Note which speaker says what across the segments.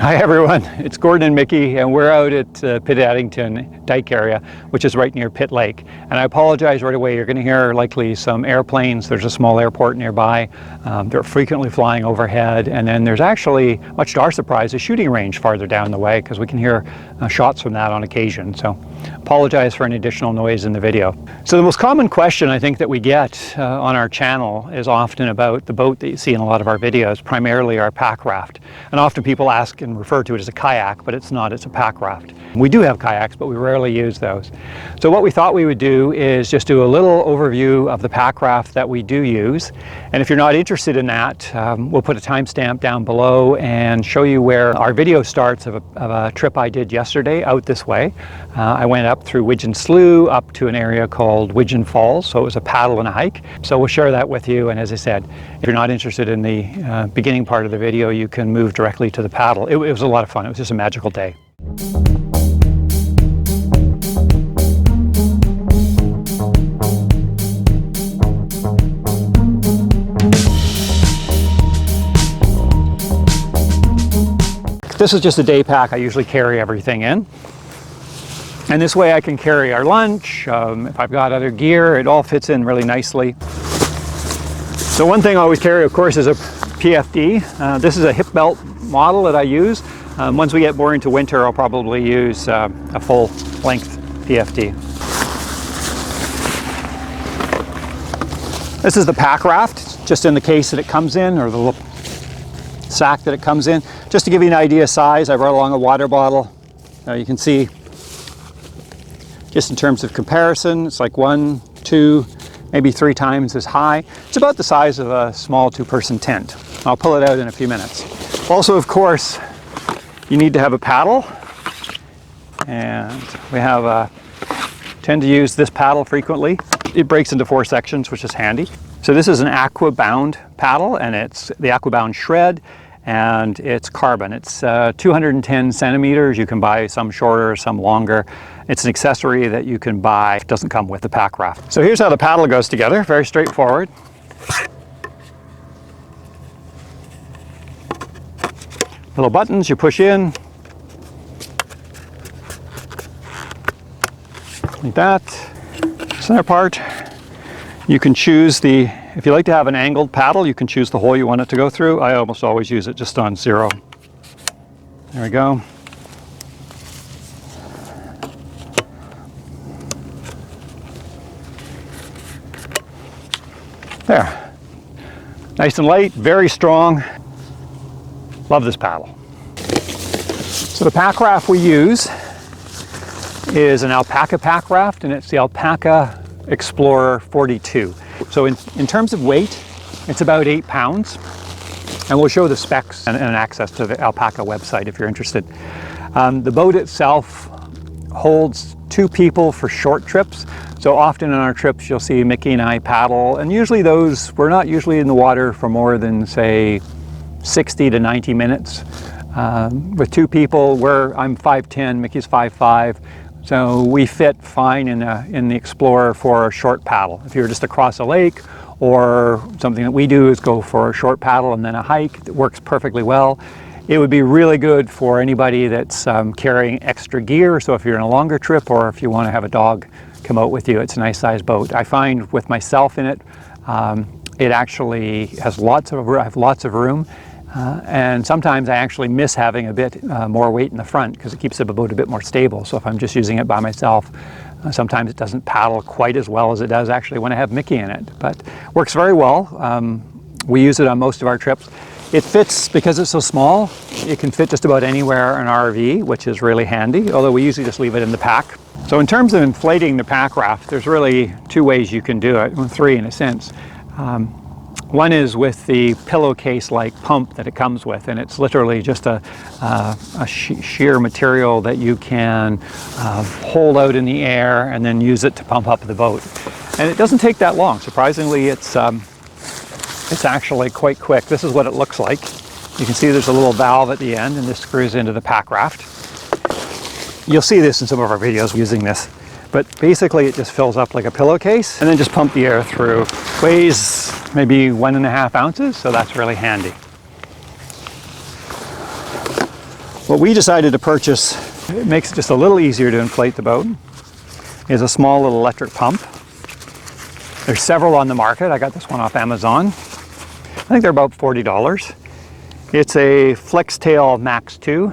Speaker 1: Hi everyone, it's Gordon and Mickey, and we're out at Pitt Dike area, which is right near Pitt Lake. And I apologize right away, you're going to hear likely some airplanes. There's a small airport nearby. They're frequently flying overhead, and then there's actually, much to our surprise, a shooting range farther down the way, because we can hear shots from that on occasion. So apologize for any additional noise in the video. So the most common question I think that we get on our channel is often about the boat that you see in a lot of our videos, primarily our Packraft. And often people ask and refer to it as a kayak, but it's not, it's a Packraft. We do have kayaks, but we rarely use those. So what we thought we would do is just do a little overview of the Packraft that we do use. And if you're not interested in that, we'll put a timestamp down below and show you where our video starts of a trip I did yesterday out this way. I went up through Widgeon Slough up to an area called Widgeon Falls, so it was a paddle and a hike. So we'll share that with you, and as I said, if you're not interested in the beginning part of the video, you can move directly to the paddle. It was a lot of fun. It was just a magical day. This is just a day pack I usually carry everything in. And this way I can carry our lunch, if I've got other gear, it all fits in really nicely. So one thing I always carry, of course, is a PFD. This is a hip belt model that I use. Once we get more into winter, I'll probably use a full-length PFD. This is the Packraft, just in the case that it comes in, or the little sack that it comes in. Just to give you an idea of size, I brought along a water bottle. You can see, just in terms of comparison, it's like 1, 2, maybe 3 times as high. It's about the size of a small 2-person tent. I'll pull it out in a few minutes. Also, of course, you need to have a paddle, and we tend to use this paddle frequently. It breaks into 4 sections, which is handy. So this is an Aqua Bound paddle, and it's the Aqua Bound shred, and it's carbon. It's 210 centimeters. You can buy some shorter, some longer. It's an accessory that you can buy. It doesn't come with the Packraft. So here's how the paddle goes together. Very straightforward. Little buttons you push in, like that. Center part, you can choose if you like to have an angled paddle, you can choose the hole you want it to go through. I almost always use it just on 0. There we go. There. Nice and light, very strong. Love this paddle. So the Packraft we use is an Alpacka Packraft, and it's the Alpaca Explorer 42. So in terms of weight, it's about 8 pounds. And we'll show the specs and access to the Alpaca website if you're interested. The boat itself holds 2 people for short trips. So often on our trips, you'll see Mickey and I paddle, and usually we're not usually in the water for more than, say, 60 to 90 minutes. With 2 people, I'm 5'10", Mickey's 5'5", so we fit fine in the Explorer for a short paddle. If you're just across a lake, or something that we do is go for a short paddle and then a hike, it works perfectly well. It would be really good for anybody that's carrying extra gear, so if you're in a longer trip, or if you want to have a dog come out with you, it's a nice sized boat. I find with myself in it, it actually has lots of room. And sometimes I actually miss having a bit more weight in the front, because it keeps the boat a bit more stable. So if I'm just using it by myself, sometimes it doesn't paddle quite as well as it does actually when I have Mickey in it. But works very well. We use it on most of our trips. It fits, because it's so small, it can fit just about anywhere in our RV, which is really handy, although we usually just leave it in the pack. So in terms of inflating the Packraft, there's really 2 ways you can do it, well, 3 in a sense. One is with the pillowcase-like pump that it comes with, and it's literally just a sheer material that you can hold out in the air and then use it to pump up the boat. And it doesn't take that long. Surprisingly, it's actually quite quick. This is what it looks like. You can see there's a little valve at the end, and this screws into the Packraft. You'll see this in some of our videos using this. But basically it just fills up like a pillowcase, and then just pump the air through. Weighs maybe 1.5 ounces, so that's really handy. What we decided to purchase, it makes it just a little easier to inflate the boat, is a small little electric pump. There's several on the market. I got this one off Amazon. I think they're about $40. It's a Flextail Max 2,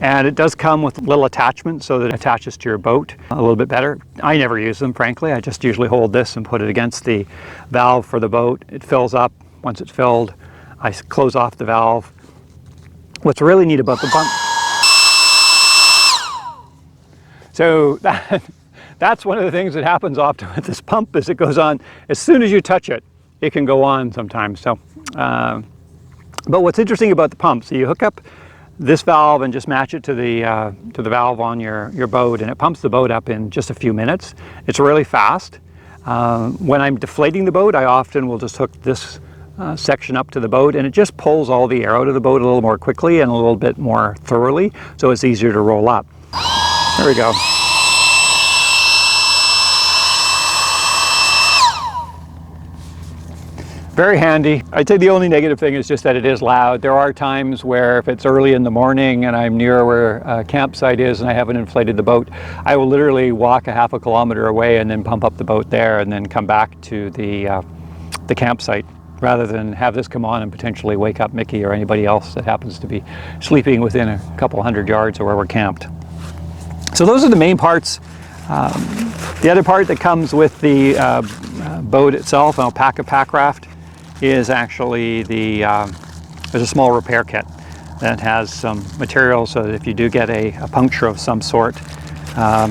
Speaker 1: and it does come with a little attachment so that it attaches to your boat a little bit better. I never use them, frankly. I just usually hold this and put it against the valve for the boat. It fills up. Once it's filled, I close off the valve. What's really neat about the pump, so that's one of the things that happens often with this pump, is it goes on as soon as you touch it. It can go on sometimes. So, but what's interesting about the pump, so you hook up this valve and just match it to the valve on your boat, and it pumps the boat up in just a few minutes. It's really fast. When I'm deflating the boat, I often will just hook this section up to the boat, and it just pulls all the air out of the boat a little more quickly and a little bit more thoroughly, so it's easier to roll up. There we go. Very handy. I'd say the only negative thing is just that it is loud. There are times where if it's early in the morning and I'm near where a campsite is and I haven't inflated the boat, I will literally walk a half a kilometer away and then pump up the boat there and then come back to the campsite, rather than have this come on and potentially wake up Mickey or anybody else that happens to be sleeping within a couple hundred yards of where we're camped. So those are the main parts. The other part that comes with the boat itself, an Alpacka Packraft, is actually there's a small repair kit that has some material so that if you do get a puncture of some sort,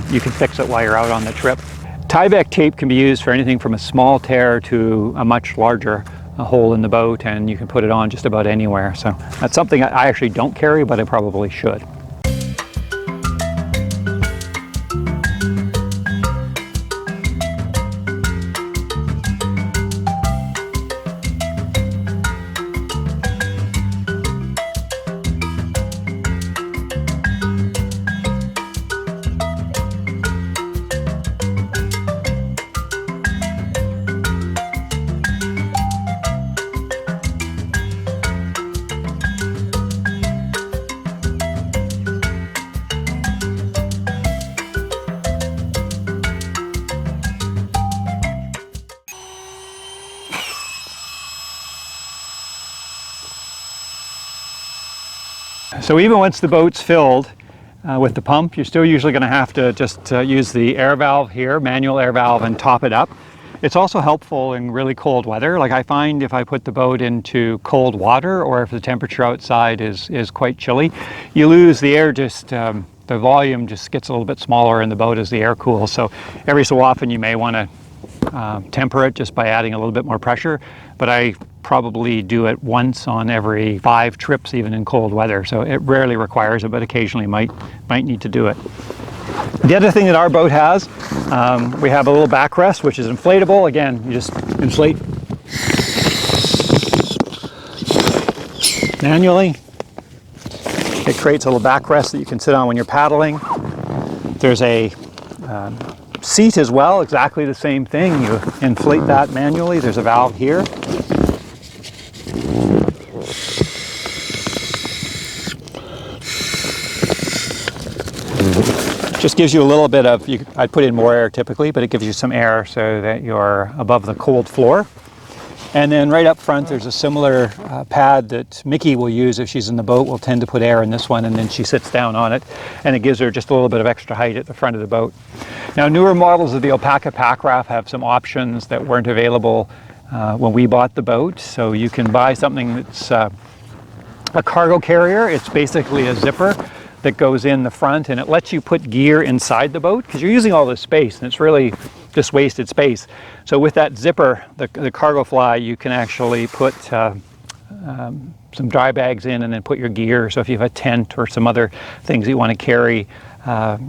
Speaker 1: you can fix it while you're out on the trip. Tyvek tape can be used for anything from a small tear to a much larger hole in the boat, and you can put it on just about anywhere. So that's something I actually don't carry, but I probably should. So even once the boat's filled with the pump, you're still usually going to have to just use the air valve here, manual air valve, and top it up. It's also helpful in really cold weather. Like I find if I put the boat into cold water, or if the temperature outside is quite chilly, you lose the air, just the volume just gets a little bit smaller in the boat as the air cools. So every so often you may want to temper it just by adding a little bit more pressure, but I probably do it once on every 5 trips, even in cold weather. So it rarely requires it, but occasionally might need to do it. The other thing that our boat has, we have a little backrest, which is inflatable. Again, you just inflate manually. It creates a little backrest that you can sit on when you're paddling. There's a seat as well, exactly the same thing. You inflate that manually. There's a valve here. Just gives you a little bit of, I'd put in more air typically, but it gives you some air so that you're above the cold floor. And then right up front, there's a similar pad that Mickey will use if she's in the boat. We'll tend to put air in this one, and then she sits down on it, and it gives her just a little bit of extra height at the front of the boat. Now, newer models of the Alpacka Packraft have some options that weren't available when we bought the boat. So you can buy something that's a cargo carrier. It's basically a zipper that goes in the front, and it lets you put gear inside the boat because you're using all this space and it's really just wasted space. So with that zipper, the cargo fly, you can actually put some dry bags in and then put your gear. So if you have a tent or some other things you want to carry,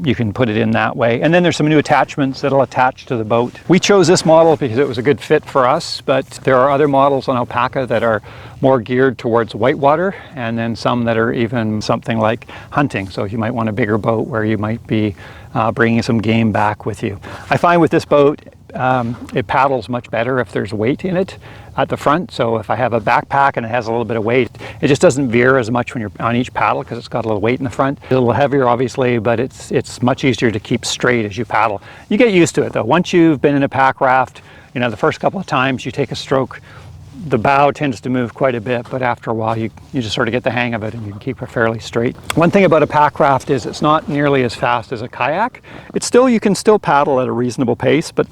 Speaker 1: you can put it in that way. And then there's some new attachments that'll attach to the boat. We chose this model because it was a good fit for us, but there are other models on Alpaca that are more geared towards whitewater, and then some that are even something like hunting. So you might want a bigger boat where you might be bringing some game back with you. I find with this boat, it paddles much better if there's weight in it at the front. So if I have a backpack and it has a little bit of weight, it just doesn't veer as much when you're on each paddle because it's got a little weight in the front. It's a little heavier obviously, but it's much easier to keep straight as you paddle. You get used to it though. Once you've been in a pack raft, you know, the first couple of times you take a stroke, the bow tends to move quite a bit, but after a while you just sort of get the hang of it and you can keep it fairly straight. One thing about a pack raft is it's not nearly as fast as a kayak. You can still paddle at a reasonable pace, but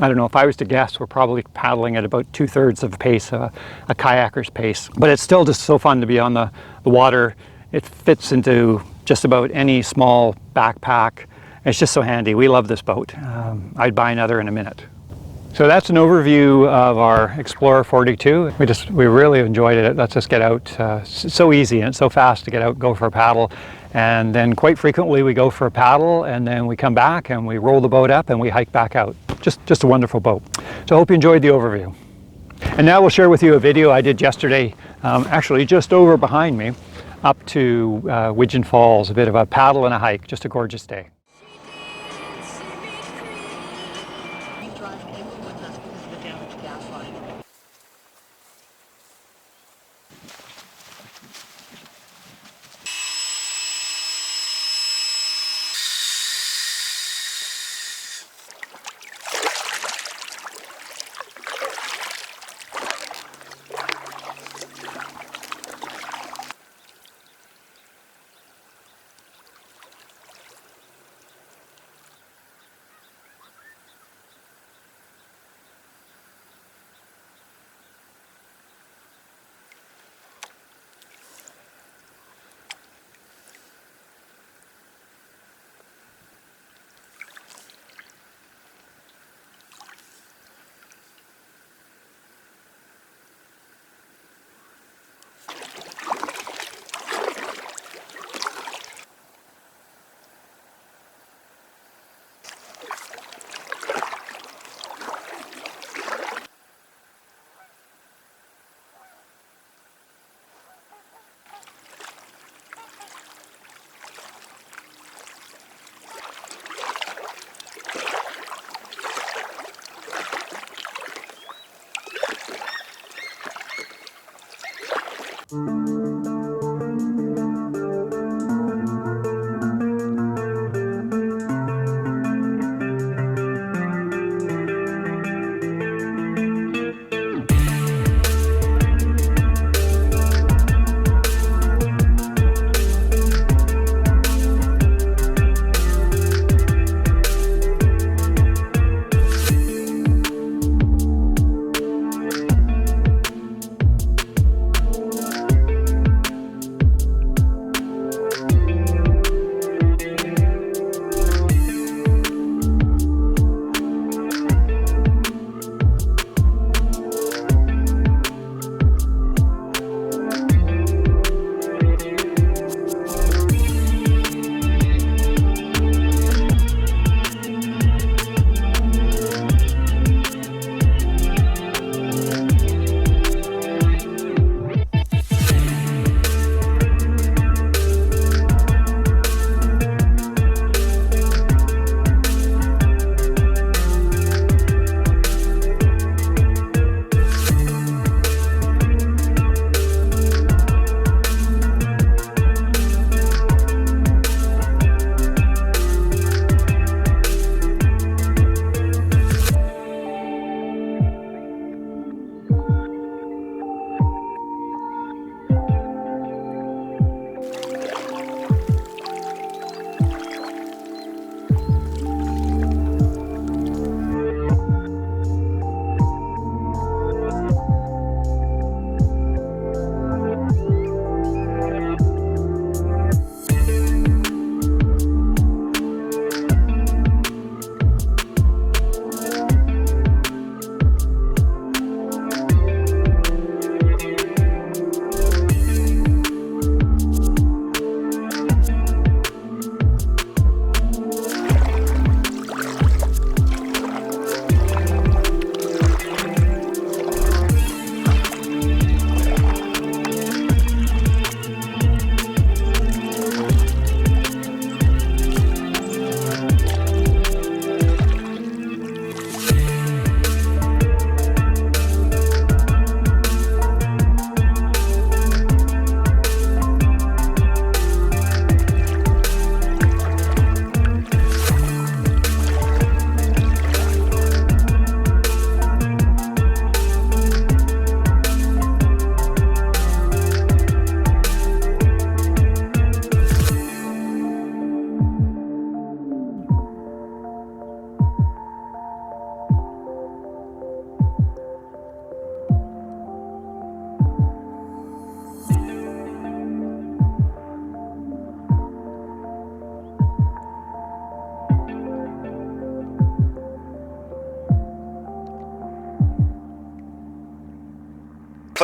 Speaker 1: I don't know, if I was to guess, we're probably paddling at about 2/3 of the pace of a kayaker's pace. But it's still just so fun to be on the water. It fits into just about any small backpack. It's just so handy. We love this boat. I'd buy another in a minute. So that's an overview of our Explorer 42. We really enjoyed it. It lets us get out. It's so easy and it's so fast to get out, go for a paddle. And then quite frequently we go for a paddle and then we come back and we roll the boat up and we hike back out. Just a wonderful boat. So I hope you enjoyed the overview. And now we'll share with you a video I did yesterday, actually just over behind me, up to Widgeon Falls, a bit of a paddle and a hike, just a gorgeous day.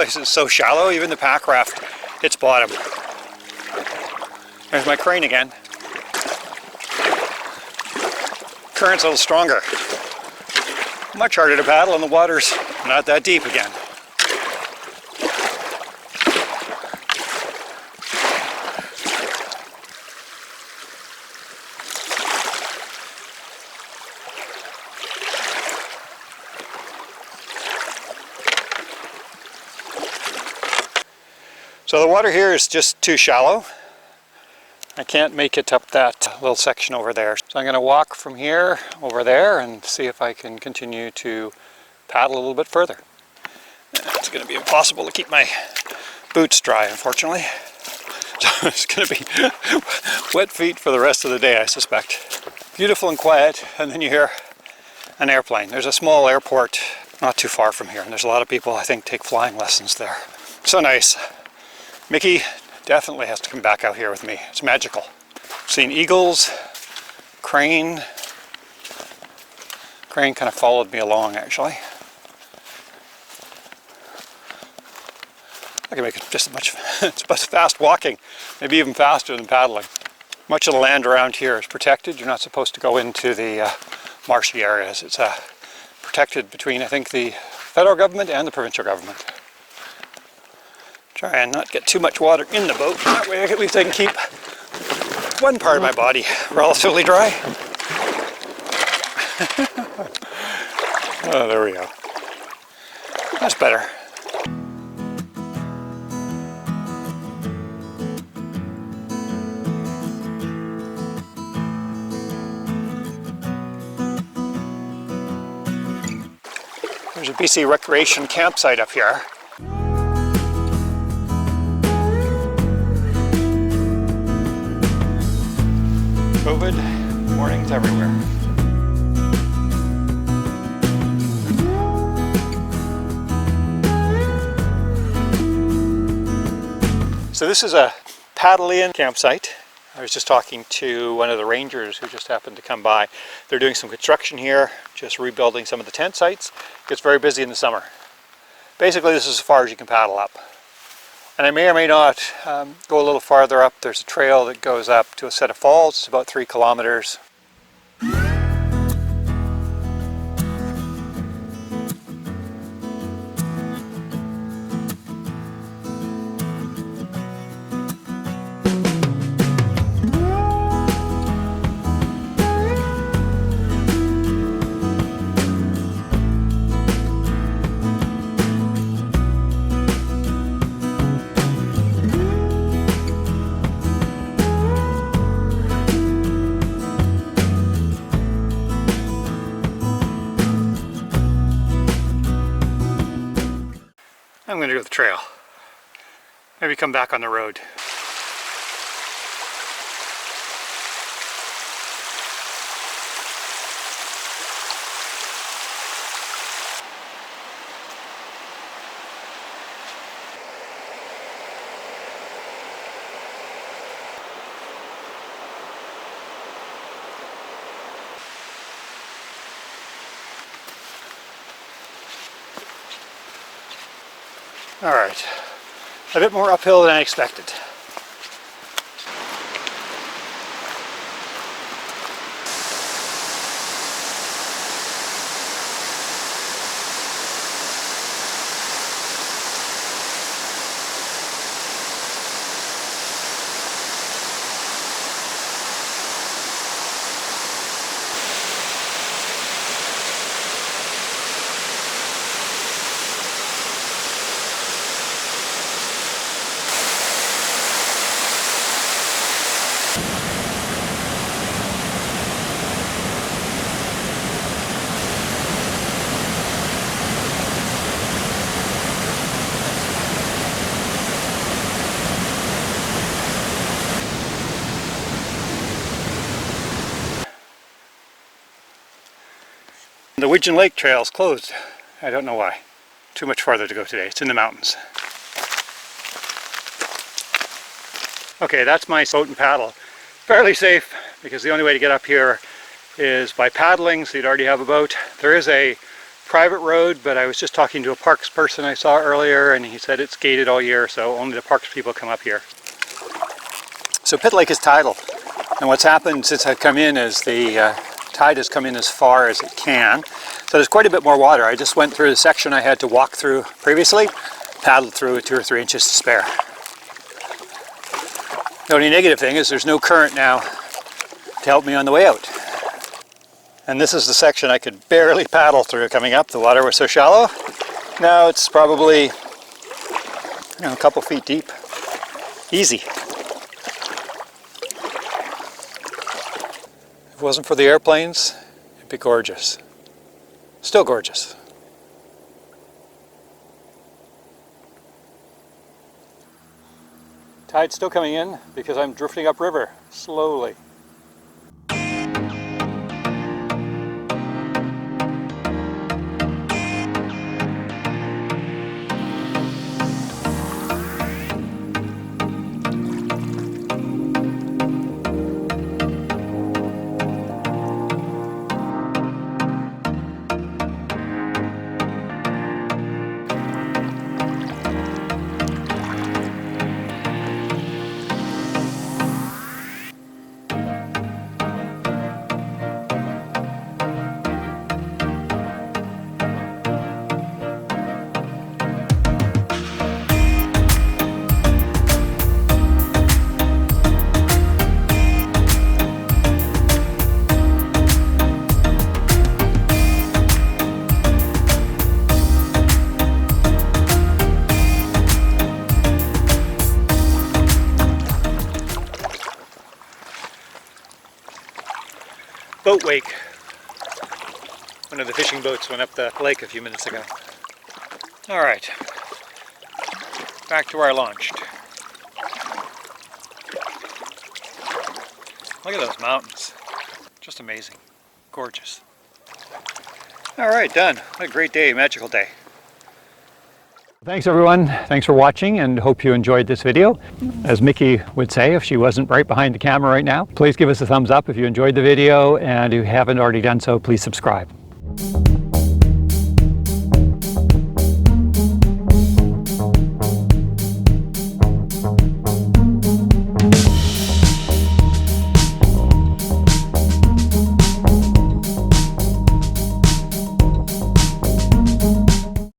Speaker 1: place is so shallow, even the Packraft hits bottom. There's my crane again. Current's a little stronger. Much harder to paddle and the water's not that deep again. So the water here is just too shallow. I can't make it up that little section over there. So I'm going to walk from here over there and see if I can continue to paddle a little bit further. It's going to be impossible to keep my boots dry, unfortunately. So it's going to be wet feet for the rest of the day, I suspect. Beautiful and quiet, and then you hear an airplane. There's a small airport not too far from here, and there's a lot of people, I think, take flying lessons there. So nice. Mickey definitely has to come back out here with me. It's magical. I've seen eagles, crane. Crane kind of followed me along, actually. I can make it just as much, it's about fast walking, maybe even faster than paddling. Much of the land around here is protected. You're not supposed to go into the marshy areas. It's protected between, I think, the federal government and the provincial government. Try and not get too much water in the boat. That way at least I can keep one part of my body relatively dry. Oh, there we go. That's better. There's a BC recreation campsite up here. COVID warnings everywhere. So this is a paddle-in campsite. I was just talking to one of the rangers who just happened to come by. They're doing some construction here, just rebuilding some of the tent sites. It gets very busy in the summer. Basically, this is as far as you can paddle up. And I may or may not go a little farther up. There's a trail that goes up to a set of falls. It's about 3 kilometers. I'm going to go the trail. Maybe come back on the road. All right, a bit more uphill than I expected. The Widgeon Lake trail is closed. I don't know why. Too much farther to go today. It's in the mountains. Okay, that's my boat and paddle. Fairly safe because the only way to get up here is by paddling, so you'd already have a boat. There is a private road, but I was just talking to a parks person I saw earlier, and he said it's gated all year, so only the parks people come up here. So Pitt Lake is tidal, and what's happened since I've come in is the tide has come in as far as it can. So there's quite a bit more water. I just went through the section I had to walk through previously, paddled through with 2 or 3 inches to spare. The only negative thing is there's no current now to help me on the way out. And this is the section I could barely paddle through coming up. The water was so shallow. Now it's probably, a couple feet deep. Easy. If it wasn't for the airplanes, it'd be gorgeous. Still gorgeous. Tide's still coming in because I'm drifting upriver slowly. Boat wake. One of the fishing boats went up the lake a few minutes ago. All right, back to where I launched. Look at those mountains. Just amazing. Gorgeous. All right, done. What a great day, magical day. Thanks everyone, thanks for watching, and hope you enjoyed this video. As Mickey would say if she wasn't right behind the camera right now, please give us a thumbs up if you enjoyed the video, and if you haven't already done so, please subscribe.